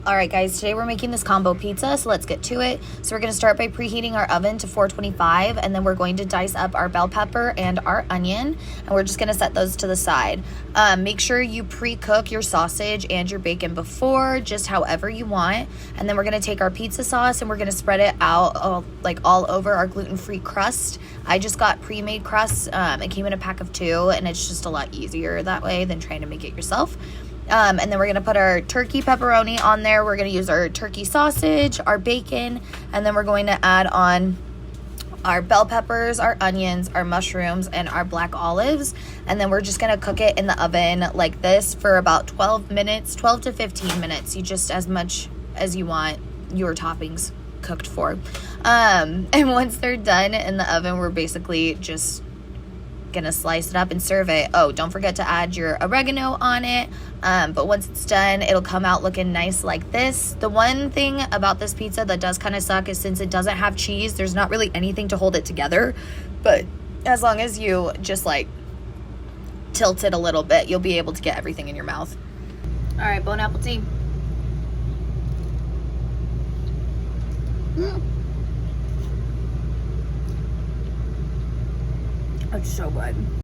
All right, guys, today we're making this combo pizza, so let's get to it. So we're going to start by preheating our oven to 425, and then we're going to dice up our bell pepper and our onion, and we're just going to set those to the side. Make sure you pre-cook your sausage and your bacon before, just however you want. And then we're going to take our pizza sauce and we're going to spread it out all over our gluten-free crust. I just got pre-made crust. It came in a pack of 2, and it's just a lot easier that way than trying to make it yourself. And then we're going to put our turkey pepperoni on there. We're going to use our turkey sausage, our bacon, and then we're going to add on our bell peppers, our onions, our mushrooms, and our black olives. And then we're just going to cook it in the oven like this for about 12 minutes, 12 to 15 minutes. You just as much as you want your toppings cooked for. And once they're done in the oven, we're basically just gonna slice it up and serve it. Oh, don't forget to add your oregano on it. But once it's done, it'll come out looking nice like this. The one thing about this pizza that does kind of suck is since it doesn't have cheese, there's not really anything to hold it together. But as long as you just like tilt it a little bit, you'll be able to get everything in your mouth. All right, bone apple tea. It's so good.